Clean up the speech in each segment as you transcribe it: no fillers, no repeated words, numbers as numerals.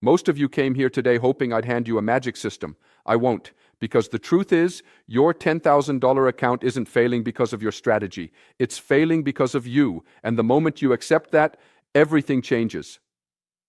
Most of you came here today hoping I'd hand you a magic system. I won't, because the truth is, your $10,000 account isn't failing because of your strategy. It's failing because of you, and the moment you accept that, everything changes.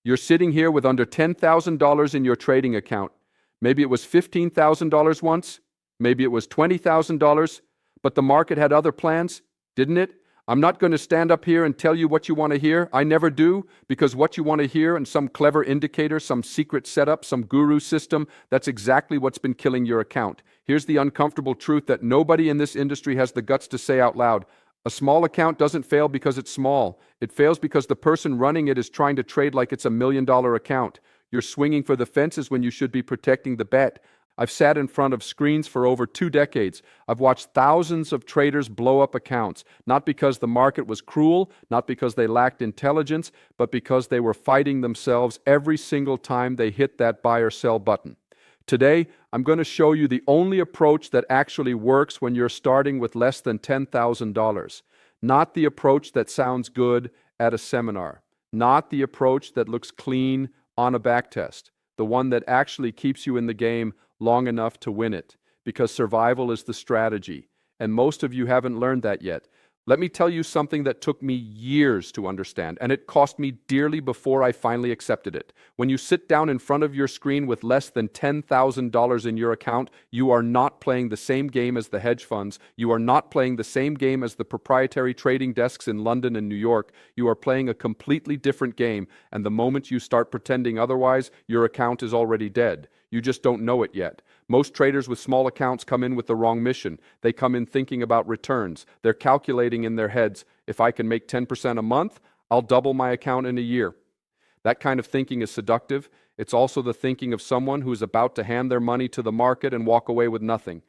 You're sitting here with under $10,000 in your trading account. Maybe it was $15,000 once, maybe it was $20,000, but the market had other plans, didn't it? I'm not going to stand up here and tell you what you want to hear. I never do, because what you want to hear and some clever indicator, some secret setup, some guru system, that's exactly what's been killing your account. Here's the uncomfortable truth that nobody in this industry has the guts to say out loud. A small account doesn't fail because it's small. It fails because the person running it is trying to trade like it's $1 million account. You're swinging for the fences when you should be protecting the bet. I've sat in front of screens for over 2 decades. I've watched thousands of traders blow up accounts, not because the market was cruel, not because they lacked intelligence, but because they were fighting themselves every single time they hit that buy or sell button. Today, I'm going to show you the only approach that actually works when you're starting with less than $10,000. Not the approach that sounds good at a seminar. Not the approach that looks clean on a backtest. The one that actually keeps you in the game long enough to win it, because survival is the strategy, and most of you haven't learned that yet. Let me tell you something that took me years to understand, and it cost me dearly before I finally accepted it. When you sit down in front of your screen with less than $10,000 in your account, you are not playing the same game as the hedge funds. You are not playing the same game as the proprietary trading desks in London and New York. You are playing a completely different game, and the moment you start pretending otherwise, your account is already dead. You just don't know it yet. Most traders with small accounts come in with the wrong mission. They come in thinking about returns. They're calculating in their heads, if I can make 10% a month, I'll double my account in a year. That kind of thinking is seductive. It's also the thinking of someone who is about to hand their money to the market and walk away with nothing.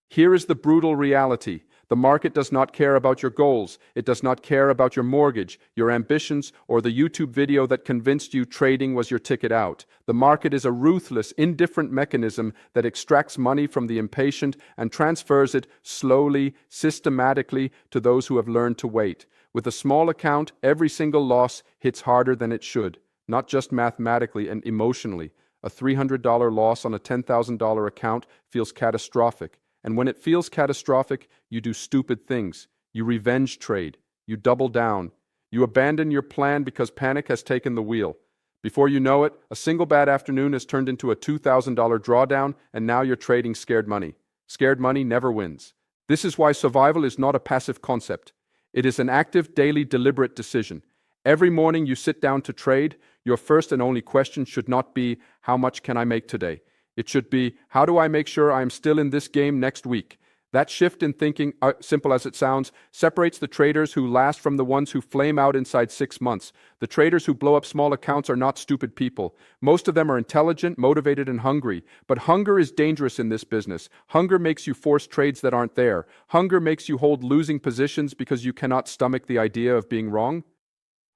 Here is the brutal reality. The market does not care about your goals. It does not care about your mortgage, your ambitions, or the YouTube video that convinced you trading was your ticket out. The market is a ruthless, indifferent mechanism that extracts money from the impatient and transfers it slowly, systematically to those who have learned to wait. With a small account, every single loss hits harder than it should, not just mathematically and emotionally. A $300 loss on a $10,000 account feels catastrophic. And when it feels catastrophic, you do stupid things. You revenge trade. You double down. You abandon your plan because panic has taken the wheel. Before you know it, a single bad afternoon has turned into a $2,000 drawdown, and now you're trading scared money. Scared money never wins. This is why survival is not a passive concept. It is an active, daily, deliberate decision. Every morning you sit down to trade, your first and only question should not be, how much can I make today? It should be, how do I make sure I am still in this game next week? That shift in thinking, simple as it sounds, separates the traders who last from the ones who flame out inside 6 months. The traders who blow up small accounts are not stupid people. Most of them are intelligent, motivated, and hungry. But hunger is dangerous in this business. Hunger makes you force trades that aren't there. Hunger makes you hold losing positions because you cannot stomach the idea of being wrong.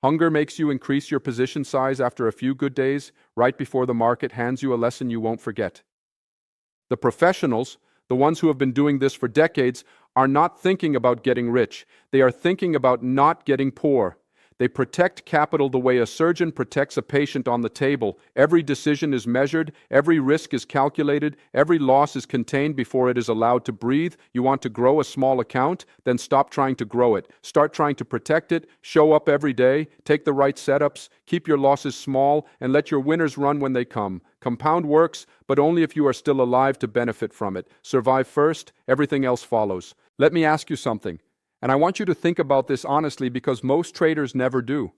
Hunger makes you increase your position size after a few good days, right before the market hands you a lesson you won't forget. The professionals, the ones who have been doing this for decades, are not thinking about getting rich. They are thinking about not getting poor. They protect capital the way a surgeon protects a patient on the table. Every decision is measured, every risk is calculated, every loss is contained before it is allowed to breathe. You want to grow a small account? Then stop trying to grow it. Start trying to protect it, show up every day, take the right setups, keep your losses small, and let your winners run when they come. Compound works, but only if you are still alive to benefit from it. Survive first, everything else follows. Let me ask you something. And I want you to think about this honestly because most traders never do.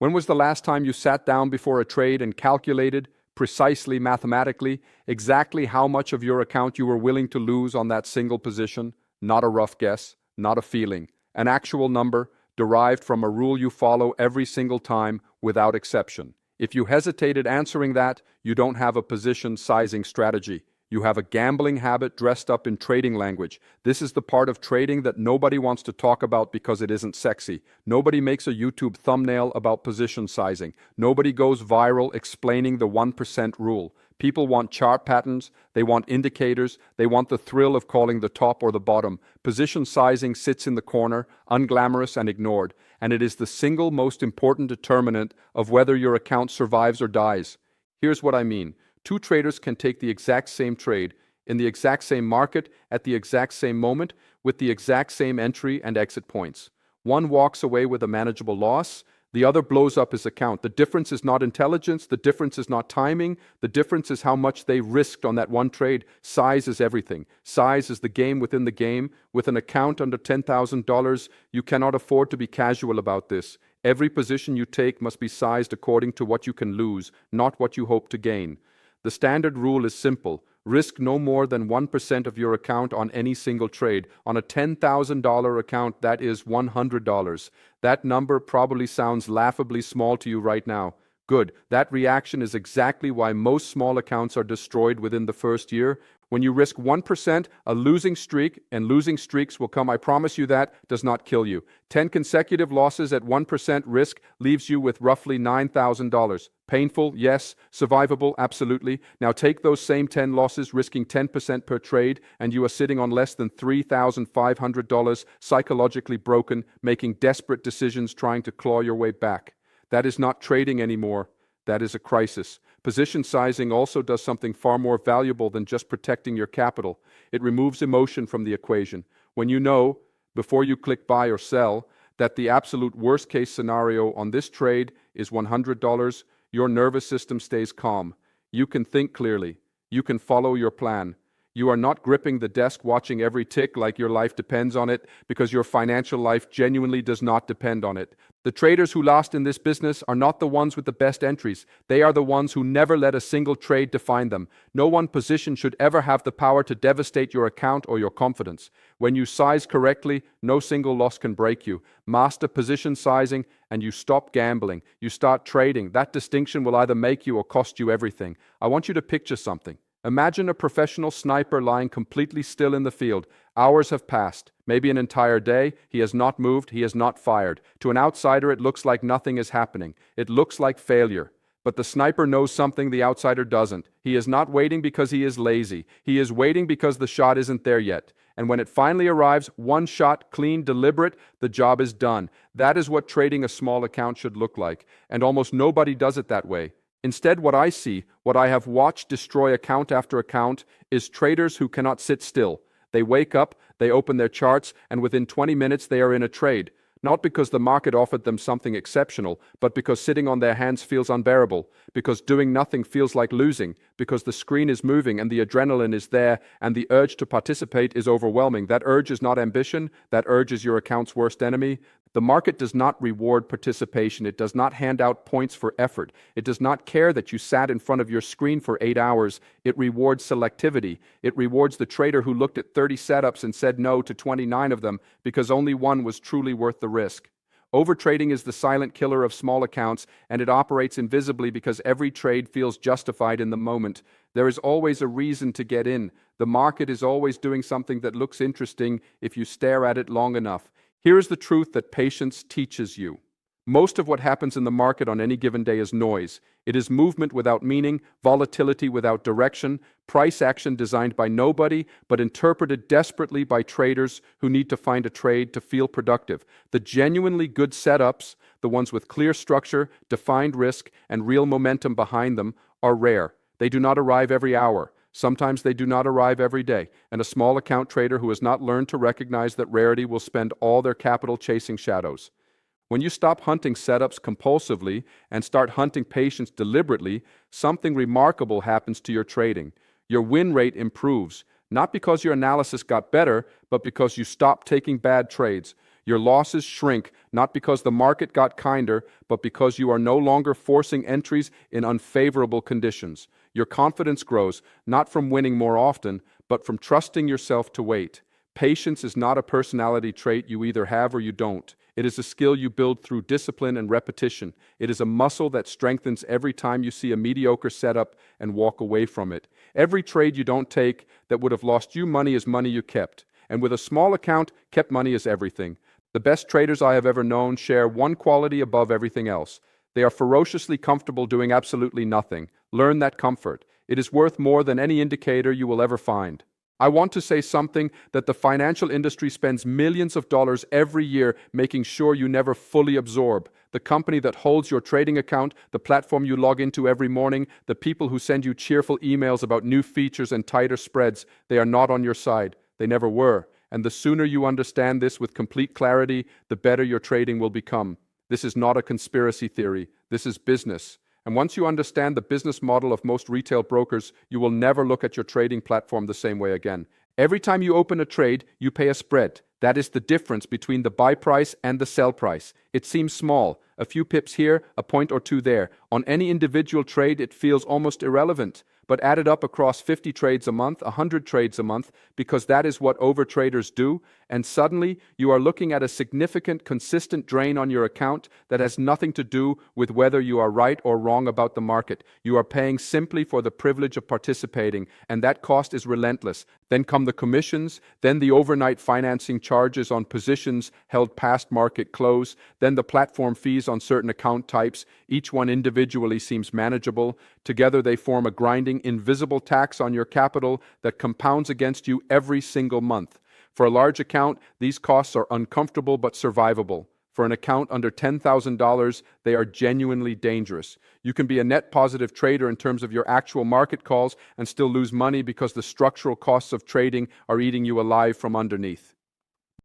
When was the last time you sat down before a trade and calculated, precisely mathematically, exactly how much of your account you were willing to lose on that single position? Not a rough guess, not a feeling. An actual number derived from a rule you follow every single time without exception. If you hesitated answering that, you don't have a position sizing strategy. You have a gambling habit dressed up in trading language. This is the part of trading that nobody wants to talk about because it isn't sexy. Nobody makes a YouTube thumbnail about position sizing. Nobody goes viral explaining the 1% rule. People want chart patterns, they want indicators, they want the thrill of calling the top or the bottom. Position sizing sits in the corner, unglamorous and ignored, and it is the single most important determinant of whether your account survives or dies. Here's what I mean. Two traders can take the exact same trade, in the exact same market, at the exact same moment, with the exact same entry and exit points. One walks away with a manageable loss, the other blows up his account. The difference is not intelligence, the difference is not timing, the difference is how much they risked on that one trade. Size is everything. Size is the game within the game. With an account under $10,000, you cannot afford to be casual about this. Every position you take must be sized according to what you can lose, not what you hope to gain. The standard rule is simple. Risk no more than 1% of your account on any single trade. On a $10,000 account, that is $100. That number probably sounds laughably small to you right now. Good. That reaction is exactly why most small accounts are destroyed within the first year. When you risk 1%, a losing streak, and losing streaks will come, I promise you that, does not kill you. 10 consecutive losses at 1% risk leaves you with roughly $9,000. Painful, yes. Survivable, absolutely. Now take those same 10 losses, risking 10% per trade, and you are sitting on less than $3,500, psychologically broken, making desperate decisions trying to claw your way back. That is not trading anymore. That is a crisis. Position sizing also does something far more valuable than just protecting your capital. It removes emotion from the equation. When you know, before you click buy or sell, that the absolute worst case scenario on this trade is $100, your nervous system stays calm. You can think clearly. You can follow your plan. You are not gripping the desk watching every tick like your life depends on it, because your financial life genuinely does not depend on it. The traders who lost in this business are not the ones with the best entries. They are the ones who never let a single trade define them. No one position should ever have the power to devastate your account or your confidence. When you size correctly, no single loss can break you. Master position sizing and you stop gambling. You start trading. That distinction will either make you or cost you everything. I want you to picture something. Imagine a professional sniper lying completely still in the field. Hours have passed, maybe an entire day. He has not moved, he has not fired. To an outsider, it looks like nothing is happening. It looks like failure. But the sniper knows something the outsider doesn't. He is not waiting because he is lazy. He is waiting because the shot isn't there yet. And when it finally arrives, one shot, clean, deliberate, the job is done. That is what trading a small account should look like. And almost nobody does it that way. Instead, what I see, what I have watched destroy account after account, is traders who cannot sit still. They wake up, they open their charts, and within 20 minutes they are in a trade. Not because the market offered them something exceptional, but because sitting on their hands feels unbearable, because doing nothing feels like losing, because the screen is moving and the adrenaline is there and the urge to participate is overwhelming. That urge is not ambition, that urge is your account's worst enemy. The market does not reward participation. It does not hand out points for effort. It does not care that you sat in front of your screen for 8 hours. It rewards selectivity. It rewards the trader who looked at 30 setups and said no to 29 of them because only one was truly worth the risk. Overtrading is the silent killer of small accounts, and it operates invisibly because every trade feels justified in the moment. There is always a reason to get in. The market is always doing something that looks interesting if you stare at it long enough. Here is the truth that patience teaches you. Most of what happens in the market on any given day is noise. It is movement without meaning, volatility without direction, price action designed by nobody, but interpreted desperately by traders who need to find a trade to feel productive. The genuinely good setups, the ones with clear structure, defined risk, and real momentum behind them, are rare. They do not arrive every hour. Sometimes they do not arrive every day, and a small account trader who has not learned to recognize that rarity will spend all their capital chasing shadows. When you stop hunting setups compulsively and start hunting patience deliberately, something remarkable happens to your trading. Your win rate improves, not because your analysis got better, but because you stopped taking bad trades. Your losses shrink, not because the market got kinder, but because you are no longer forcing entries in unfavorable conditions. Your confidence grows, not from winning more often, but from trusting yourself to wait. Patience is not a personality trait you either have or you don't. It is a skill you build through discipline and repetition. It is a muscle that strengthens every time you see a mediocre setup and walk away from it. Every trade you don't take that would have lost you money is money you kept. And with a small account, kept money is everything. The best traders I have ever known share one quality above everything else. They are ferociously comfortable doing absolutely nothing. Learn that comfort. It is worth more than any indicator you will ever find. I want to say something that the financial industry spends millions of dollars every year making sure you never fully absorb. The company that holds your trading account, the platform you log into every morning, the people who send you cheerful emails about new features and tighter spreads, they are not on your side. They never were. And the sooner you understand this with complete clarity, the better your trading will become. This is not a conspiracy theory. This is business. And once you understand the business model of most retail brokers, you will never look at your trading platform the same way again. Every time you open a trade, you pay a spread. That is the difference between the buy price and the sell price. It seems small, a few pips here, a point or two there. On any individual trade, it feels almost irrelevant. But added up across 50 trades a month, 100 trades a month, because that is what overtraders do, and suddenly you are looking at a significant, consistent drain on your account that has nothing to do with whether you are right or wrong about the market. You are paying simply for the privilege of participating, and that cost is relentless. Then come the commissions, then the overnight financing charges on positions held past market close, then the platform fees on certain account types. Each one individually seems manageable. Together they form a grinding, invisible tax on your capital that compounds against you every single month. For a large account, these costs are uncomfortable but survivable. For an account under $10,000, they are genuinely dangerous. You can be a net positive trader in terms of your actual market calls and still lose money because the structural costs of trading are eating you alive from underneath.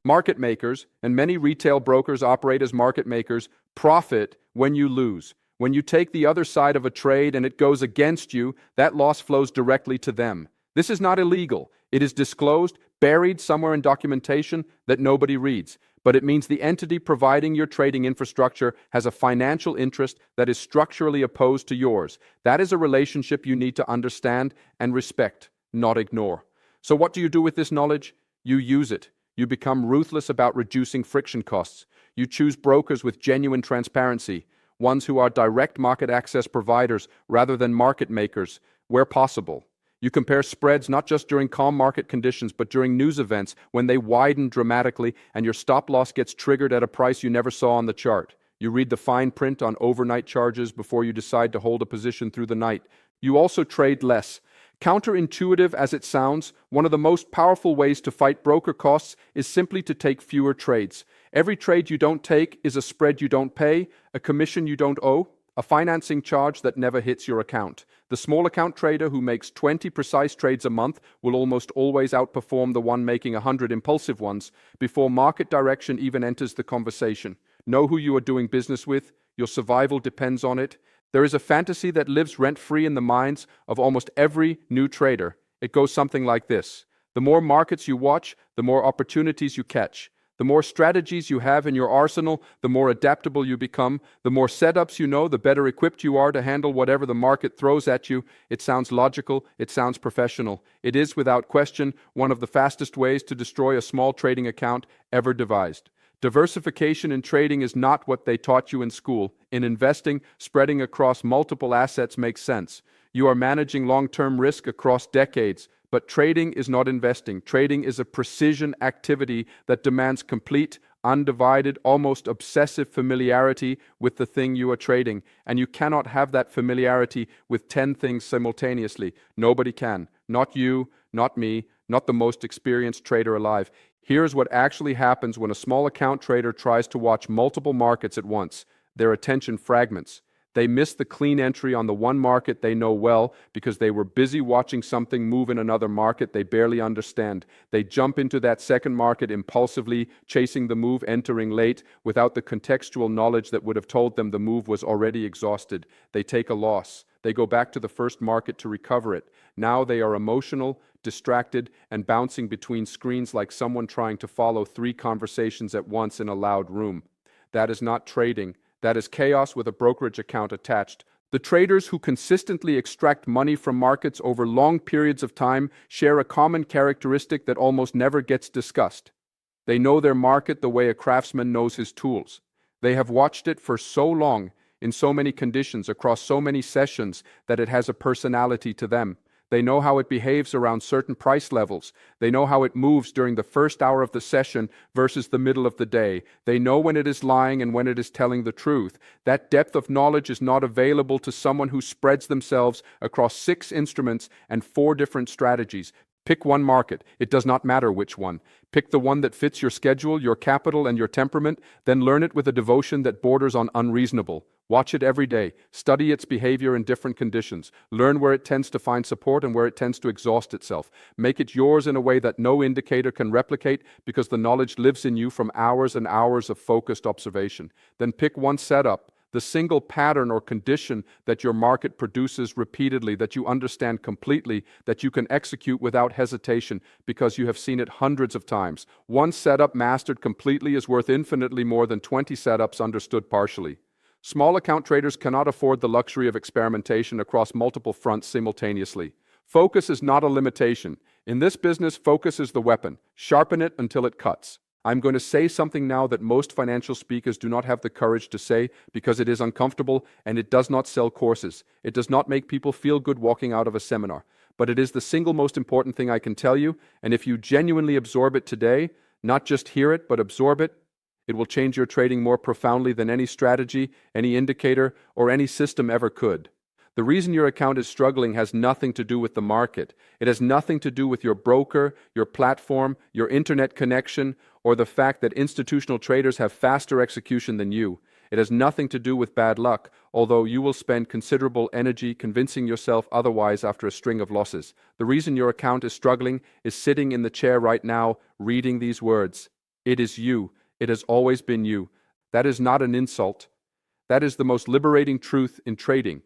Market makers, and many retail brokers operate as market makers, profit when you lose. When you take the other side of a trade and it goes against you, that loss flows directly to them. This is not illegal. It is disclosed, buried somewhere in documentation that nobody reads. But it means the entity providing your trading infrastructure has a financial interest that is structurally opposed to yours. That is a relationship you need to understand and respect, not ignore. So what do you do with this knowledge? You use it. You become ruthless about reducing friction costs. You choose brokers with genuine transparency, ones who are direct market access providers rather than market makers, where possible. You compare spreads not just during calm market conditions, but during news events when they widen dramatically and your stop loss gets triggered at a price you never saw on the chart. You read the fine print on overnight charges before you decide to hold a position through the night. You also trade less. Counterintuitive as it sounds, one of the most powerful ways to fight broker costs is simply to take fewer trades. Every trade you don't take is a spread you don't pay, a commission you don't owe, a financing charge that never hits your account. The small account trader who makes 20 precise trades a month will almost always outperform the one making 100 impulsive ones before market direction even enters the conversation. Know who you are doing business with. Your survival depends on it. There is a fantasy that lives rent-free in the minds of almost every new trader. It goes something like this. The more markets you watch, the more opportunities you catch. The more strategies you have in your arsenal, the more adaptable you become. The more setups you know, the better equipped you are to handle whatever the market throws at you. It sounds logical. It sounds professional. It is, without question, one of the fastest ways to destroy a small trading account ever devised. Diversification in trading is not what they taught you in school. In investing, spreading across multiple assets makes sense. You are managing long-term risk across decades. But trading is not investing. Trading is a precision activity that demands complete, undivided, almost obsessive familiarity with the thing you are trading. And you cannot have that familiarity with 10 things simultaneously. Nobody can. Not you, not me, not the most experienced trader alive. Here's what actually happens when a small account trader tries to watch multiple markets at once. Their attention fragments. They miss the clean entry on the one market they know well because they were busy watching something move in another market they barely understand. They jump into that second market impulsively, chasing the move, entering late, without the contextual knowledge that would have told them the move was already exhausted. They take a loss. They go back to the first market to recover it. Now they are emotional, distracted, and bouncing between screens like someone trying to follow 3 conversations at once in a loud room. That is not trading. That is chaos with a brokerage account attached. The traders who consistently extract money from markets over long periods of time share a common characteristic that almost never gets discussed. They know their market the way a craftsman knows his tools. They have watched it for so long, in so many conditions, across so many sessions, that it has a personality to them. They know how it behaves around certain price levels. They know how it moves during the first hour of the session versus the middle of the day. They know when it is lying and when it is telling the truth. That depth of knowledge is not available to someone who spreads themselves across 6 instruments and 4 different strategies. Pick one market. It does not matter which one. Pick the one that fits your schedule, your capital, and your temperament, then learn it with a devotion that borders on unreasonable. Watch it every day. Study its behavior in different conditions. Learn where it tends to find support and where it tends to exhaust itself. Make it yours in a way that no indicator can replicate because the knowledge lives in you from hours and hours of focused observation. Then pick one setup, the single pattern or condition that your market produces repeatedly, that you understand completely, that you can execute without hesitation because you have seen it hundreds of times. One setup mastered completely is worth infinitely more than 20 setups understood partially. Small account traders cannot afford the luxury of experimentation across multiple fronts simultaneously. Focus is not a limitation. In this business, focus is the weapon. Sharpen it until it cuts. I'm going to say something now that most financial speakers do not have the courage to say because it is uncomfortable and it does not sell courses. It does not make people feel good walking out of a seminar. But it is the single most important thing I can tell you, and if you genuinely absorb it today, not just hear it, but absorb it, it will change your trading more profoundly than any strategy, any indicator, or any system ever could. The reason your account is struggling has nothing to do with the market. It has nothing to do with your broker, your platform, your internet connection, or the fact that institutional traders have faster execution than you. It has nothing to do with bad luck, although you will spend considerable energy convincing yourself otherwise after a string of losses. The reason your account is struggling is sitting in the chair right now, reading these words. It is you. It has always been you. That is not an insult. That is the most liberating truth in trading.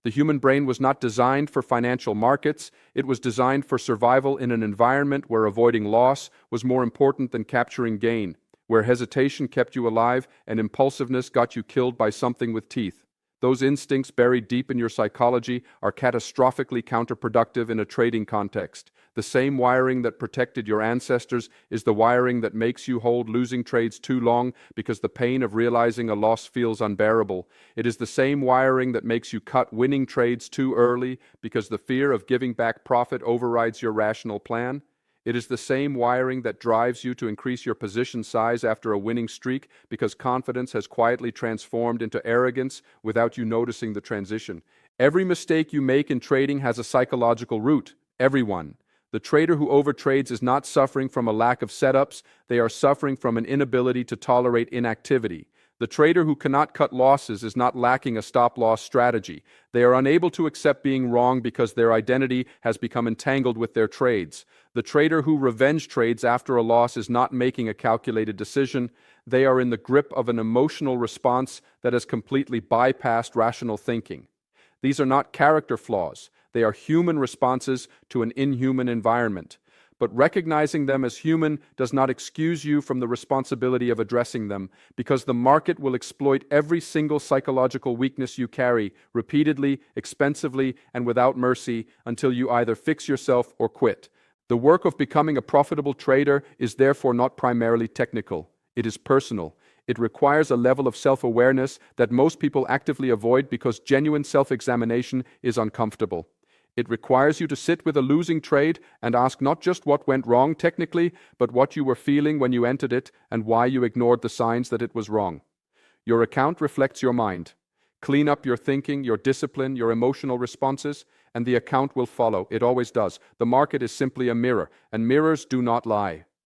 The human brain was not designed for financial markets. It was designed for survival in an environment where avoiding loss was more important than capturing gain, where hesitation kept you alive and impulsiveness got you killed by something with teeth. Those instincts buried deep in your psychology are catastrophically counterproductive in a trading context. The same wiring that protected your ancestors is the wiring that makes you hold losing trades too long because the pain of realizing a loss feels unbearable. It is the same wiring that makes you cut winning trades too early because the fear of giving back profit overrides your rational plan. It is the same wiring that drives you to increase your position size after a winning streak because confidence has quietly transformed into arrogance without you noticing the transition. Every mistake you make in trading has a psychological root. Everyone. The trader who overtrades is not suffering from a lack of setups. They are suffering from an inability to tolerate inactivity. The trader who cannot cut losses is not lacking a stop-loss strategy. They are unable to accept being wrong because their identity has become entangled with their trades. The trader who revenge trades after a loss is not making a calculated decision. They are in the grip of an emotional response that has completely bypassed rational thinking. These are not character flaws. They are human responses to an inhuman environment. But recognizing them as human does not excuse you from the responsibility of addressing them, because the market will exploit every single psychological weakness you carry, repeatedly, expensively, and without mercy, until you either fix yourself or quit. The work of becoming a profitable trader is therefore not primarily technical. It is personal. It requires a level of self-awareness that most people actively avoid because genuine self-examination is uncomfortable. It requires you to sit with a losing trade and ask not just what went wrong technically, but what you were feeling when you entered it and why you ignored the signs that it was wrong. Your account reflects your mind. Clean up your thinking, your discipline, your emotional responses, and the account will follow. It always does. The market is simply a mirror, and mirrors do not lie.